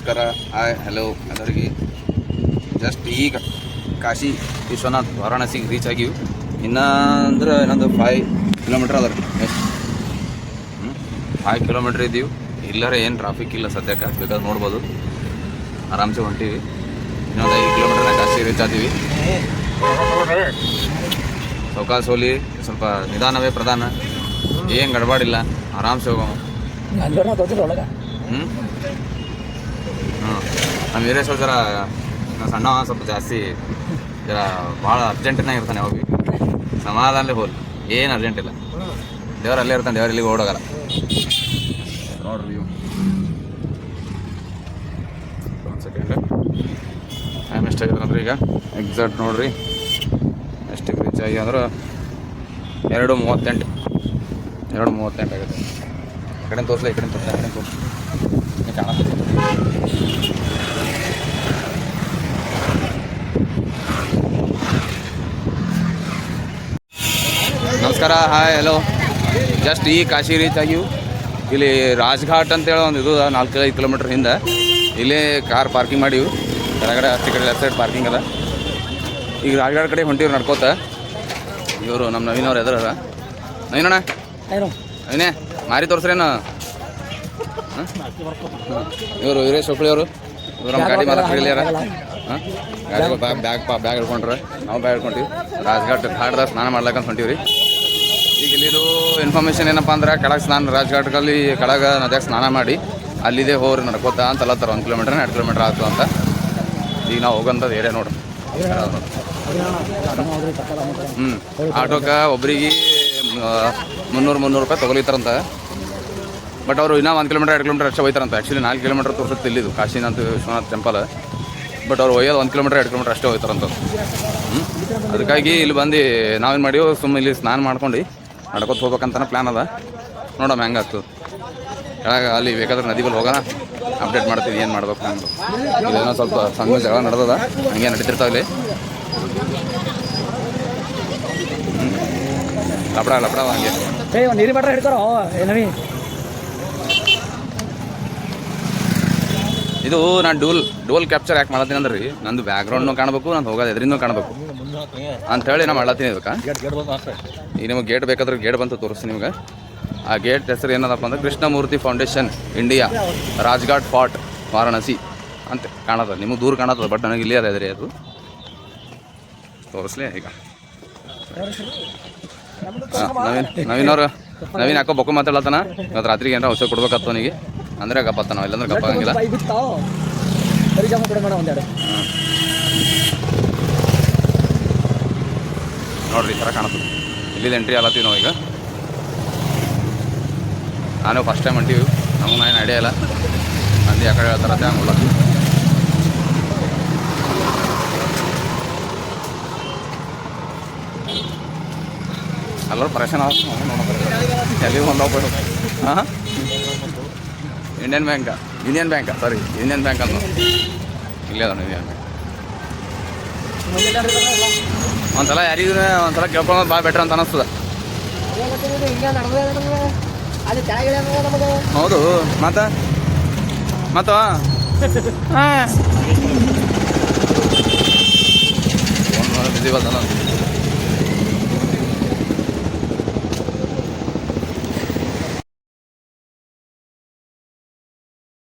ನಮಸ್ಕಾರ, hi, hello ಎಲ್ಲರಿಗೆ. Just ಈಗ ಕಾಶಿ ವಿಶ್ವನಾಥ್ ವಾರಾಣಸಿಗೆ ರೀಚ್ ಆಗಿವಿ. ಇನ್ನೊಂದು 5 ಕಿಲೋಮೀಟ್ರ್ ಅದ ರೀ. 5 ಕಿಲೋಮೀಟ್ರ್ ಇದ್ದೀವಿ. ಇಲ್ಲರೆ ಏನು ಟ್ರಾಫಿಕ್ ಇಲ್ಲ ಸದ್ಯಕ್ಕೆ, ಬೇಕಾದ್ರೆ ನೋಡ್ಬೋದು. ಆರಾಮ್ಸೆ ಹೊಂಟೀವಿ. ಇನ್ನೊಂದು 5 ಕಿಲೋಮೀಟ್ರ್ನಾಗ ಕಾಶಿ ರೀಚ್ ಆತೀವಿ. ಸೌಕಾಸ್ ಹೋಲಿ, ಸ್ವಲ್ಪ ನಿಧಾನವೇ ಪ್ರಧಾನ, ಏನು ಗಡಬಾಡಿಲ್ಲ, ಆರಾಮ್ಸೆ ಹೋಗೋಣ. ನಮ್ಮ ವೀರೇಶ್ವರ ಜರ ಸಣ್ಣ ಸ್ವಲ್ಪ ಜಾಸ್ತಿ ಜರ ಭಾಳ ಅರ್ಜೆಂಟಿನಾಗ ಇರ್ತಾನೆ. ಯಾವಾಗ ಸಮಾಧಾನಲೇ ಹೋಲ್, ಏನು ಅರ್ಜೆಂಟ್ ಇಲ್ಲ. ದೇವ್ರು ಅಲ್ಲೇ ಇರ್ತಾನೆ, ದೇವ್ರು ಇಲ್ಲಿಗೆ ಓಡೋಗಲ್ಲ. ನೋಡ್ರಿ ಒಂದು ಸೆಕೆಂಡ್, ಟೈಮ್ ಎಷ್ಟಾಗಿದೆ ಅಂದ್ರೆ ಈಗ ಎಕ್ಸಾಕ್ಟ್ ನೋಡ್ರಿ ಎಷ್ಟಕ್ಕೆ ರೀಚ್ ಆಗಿ ಅಂದ್ರೆ 2:38 ಆಗುತ್ತೆ. ಈ ಕಡೆ ತೋರಿಸ್ಲಿ, ಈ ಕಡೆ ತೋರಿಸಿ ಕಾಣತ್ತೆ. ನಮಸ್ಕಾರ, ಹಾಯ್, ಹಲೋ. ಜಸ್ಟ್ ಈ ಕಾಶಿ ರೀಚ್ ಆಗಿವು. ಇಲ್ಲಿ ರಾಜ್ಘಾಟ್ ಅಂತೇಳಿ ಒಂದು ಇದು 4-5 ಕಿಲೋಮೀಟ್ರ್ ಹಿಂದೆ ಇಲ್ಲೇ ಕಾರ್ ಪಾರ್ಕಿಂಗ್ ಮಾಡಿವು. ಕೆಳಗಡೆ ಅಷ್ಟು ಕಡೆ ಲೆಫ್ಟ್ ಸೈಡ್ ಪಾರ್ಕಿಂಗ್ ಅದ. ಈಗ ರಾಜ್ಘಾಟ್ ಕಡೆ ಹೊಂಟಿವ್ರು ನಡ್ಕೋತ. ಇವರು ನಮ್ಮ ನವೀನ್ ಅವ್ರು ಎದುರ ನವೀನಣ್ಣ, ನವೀನೇ ಮಾರಿ ತೋರಿಸ್ರೇನು? ಇವರು ವೀರೇಶ್ ಹುಬ್ಳಿ ಅವರು, ಇವರು ನಮ್ಮ ಗಾಡಿ ಮಾಲಕ್ ಹಿಡಿಲಿಯಾರ. ಗಾಡಿ ಬ್ಯಾಗ್ ಹಿಡ್ಕೊಂಡ್ರೆ ನಾವು ಬ್ಯಾಗ್ ಹಿಡ್ಕೊಂತೀವಿ. ರಾಜ್ಘಾಟ್ ಘಾಟ್ದಾಗ ಸ್ನಾನ ಮಾಡ್ಲಕ್ಕಂತ ಹೊಂಟೀವಿ. ಈಗ ಇಲ್ಲಿದು ಇನ್ಫಾರ್ಮೇಷನ್ ಏನಪ್ಪ ಅಂದ್ರೆ ಕೆಳಗೆ ರಾಜ್ಘಾಟ್ಗಲ್ಲಿ ಕೆಳಗೆ ನದಿಯಾಗ ಸ್ನಾನ ಮಾಡಿ ಅಲ್ಲಿದೆ ಹೋಗ್ರಿ ನಡ್ಕೋತ ಅಂತ ಅಲ್ಲತ್ತಾರ. 1 ಕಿಲೋಮೀಟ್ರ್ 2 ಕಿಲೋಮೀಟ್ರ್ ಆಯ್ತು ಅಂತ. ಈಗ ನಾವು ಹೋಗಂಥದ್ದು ಏರಿಯಾ ನೋಡ್ರಿ. ಆಟೋಕ್ಕೆ ಒಬ್ರಿಗೆ 300 ರೂಪಾಯಿ ತೊಗೊಲಿತಾರಂತ. ಬಟ್ ಅವರು ಇನ್ನೂ 1 ಕಿಲೋಮೀಟ್ರ್ 2 ಕಿಲೋಮೀಟ್ರ್ ಅಷ್ಟೇ ಹೋಯ್ತಾರಂತ. ಆ್ಯಕ್ಚುಲಿ 4 ಕಿಲೋಮೀಟ್ರ್ ತೋರಿಸುತ್ತೆ ಇಲ್ಲಿದು ಕಾಶಿನಾಥ್ ವಿಶ್ವನಾಥ್ ಟೆಂಪಲ್. ಬಟ್ ಅವ್ರು ಒಯ್ಯೋದು 1 ಕಿಲೋಮೀಟ್ರ್ 2 ಕಿಲೋಮೀಟ್ರ್ ಅಷ್ಟೇ ಹೋಯ್ತಾರಂತ. ಅದಕ್ಕಾಗಿ ಇಲ್ಲಿ ಬಂದು ನಾವೇನು ಮಾಡಿವು, ಸುಮ್ಮನೆ ಇಲ್ಲಿ ಸ್ನಾನ ಮಾಡ್ಕೊಂಡು ನಡ್ಕೊತ ಹೋಗ್ಬೇಕಂತ ಪ್ಲ್ಯಾನ್ ಅದ. ನೋಡೋಣ ಹೆಂಗೆ ಆಗ್ತದೆ. ಕೆಳಗೆ ಅಲ್ಲಿ ಬೇಕಾದ್ರೆ ನದಿ ಬಲ್ಲಿ ಹೋಗೋಣ, ಅಪ್ಡೇಟ್ ಮಾಡ್ತೀವಿ ಏನು ಮಾಡ್ಬೇಕು ನಮ್ದು. ಇಲ್ಲೇನೋ ಸ್ವಲ್ಪ ಸಣ್ಣ ಜಗಳ ನಡೆದದ, ಹಂಗೆ ನಡೀತಿರ್ತಾವಲ್ಲಿ. ಲಪಡ ಹಂಗೆ ನೀರು ಬಟ್ರೆ ಹಿಡ್ತಾರೋ ನವಿ. ಇದು ನಾನು ಡೋಲ್ ಕ್ಯಾಪ್ಚರ್ ಯಾಕೆ ಮಾಡತ್ತೀನಿ ಅಂದ್ರೆ ರೀ, ನಂದು ಬ್ಯಾಕ್ಗ್ರೌಂಡ್ನು ಕಾಣಬೇಕು, ನಾನು ಹೋಗೋದು ಎದ್ರಿಂದ ಕಾಣಬೇಕು ಅಂಥೇಳಿ ನಾನು ಮಾಡತ್ತೀನಿ. ಇದಕ್ಕೆ ಈಗ ನಿಮಗೆ ಗೇಟ್ ಬೇಕಾದ್ರೆ ಗೇಟ್ ಬಂತು ತೋರಿಸ್ತೀನಿ ನಿಮ್ಗೆ. ಆ ಗೇಟ್ ಹೆಸರು ಏನದಪ್ಪ ಅಂದ್ರೆ ಕೃಷ್ಣಮೂರ್ತಿ ಫೌಂಡೇಶನ್ ಇಂಡಿಯಾ ರಾಜ್ಘಾಟ್ ಫಾರ್ಟ್ ವಾರಾಣಸಿ ಅಂತ ಕಾಣತ್ತದ. ನಿಮಗೆ ದೂರ ಕಾಣತ್ತದ, ಬಟ್ ನನಗೆ ಇಲ್ಲೇ ಅದ ಅದು ತೋರಿಸ್ಲಿ. ಈಗ ನವೀನ್ ಯಾಕೋ ಬೊಕ್ಕ ಮಾತಾಡ್ಲತ್ತಾನ. ಇವತ್ತು ರಾತ್ರಿಗೆ ಏನಾರ ಔಷಧ ಕೊಡ್ಬೇಕತ್ತ ಅವನಿಗೆ, ಅಂದರೆ ಗಪ್ಪತ್ತ ನಾವು ಇಲ್ಲಾಂದ್ರೆ ಗಪ್ಪ ಆಗಂಗಿಲ್ಲ. ನೋಡ್ರಿ ಈ ಥರ ಕಾಣುತ್ತೆ. ಇಲ್ಲಿ ಎಂಟ್ರಿ ಆಗತ್ತೀವಿ ನಾವು. ಈಗ ನಾನು ಫಸ್ಟ್ ಟೈಮ್ ಹೊಂಟೀವಿ, ನಮಗೆ ಏನು ಐಡಿಯಾ ಇಲ್ಲ. ಮಂದಿ ಆ ಕಡೆ ಹೇಳ್ತಾರತ್ತೆ ಹಂಗೆ ಉಳ್ಳತ್ತೀವಿ. ಎಲ್ಲರೂ ಪರೇಶಾನ್ ಆಗ ಎಲ್ಲಿ ಒಂದು ಹಾಂ ಯೂನಿಯನ್ ಬ್ಯಾಂಕ್ ಸಾರಿ ಯೂನಿಯನ್ ಬ್ಯಾಂಕ್ ಅಂತ ಇಲ್ಲೇ ಅದ. ಯೂನಿಯನ್ ಬ್ಯಾಂಕ್ ಒಂದ್ಸಲ ಯಾರಿಗೂ ಒಂದ್ಸಲ ಕೇಳ್ಕೊಳ್ಳೋದು ಭಾಳ ಬೆಟ್ರ್ ಅಂತ ಅನ್ನಿಸ್ತದ. ಹೌದು ಮತ್ತೆ ಬಿಸಿ ಬರ್ತಲ್ಲ.